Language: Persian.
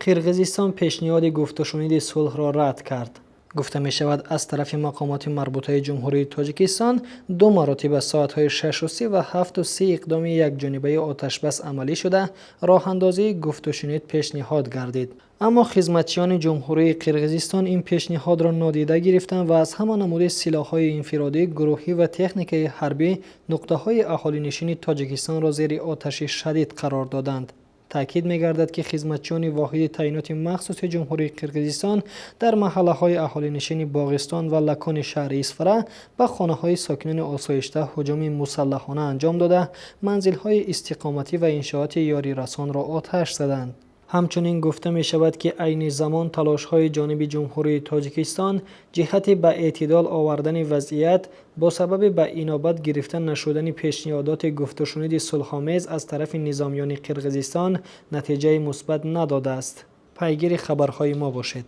قرقیزستان پیشنهاد گفت و شنید صلح را رد کرد. گفته می شود از طرف مقامات مربوطه جمهوری تاجیکستان دو مراتب ساعت‌های 6:30 و 7:30 اقدام یکجانبه آتش بس عملی شده راه اندازی گفت و شنید پیشنهاد گردید. اما خدمتچیان جمهوری قرقیزستان این پیشنهاد را نادیده گرفتند و از همان نمود سلاح‌های انفرادی، گروهی و تکنیک حربی نقطه‌های اهالی نشین تاجیکستان را زیر آتش شدید قرار دادند. تاکید می‌گردد که خدمتچیان واحد تعینات مخصوص جمهوری قرقیزستان در محله‌های اهالی نشین باغستان و لکان شهر اسفره به خانه‌های ساکنان آسایشته هجوم مسلحانه انجام داده، منزل‌های استقامتی و انشاءات یاری رسان را آتش زدند. همچنین گفته می شود که عین زمان تلاش‌های جانب جمهوری تاجیکستان جهت به اعتدال آوردن وضعیت با سبب به اینابت گرفتن نشدن پیشنهادات گفت و شنید صلح‌آمیز از طرف نظامیان قرقیزستان نتیجه مثبت نداده است. پیگیر خبرهای ما باشید.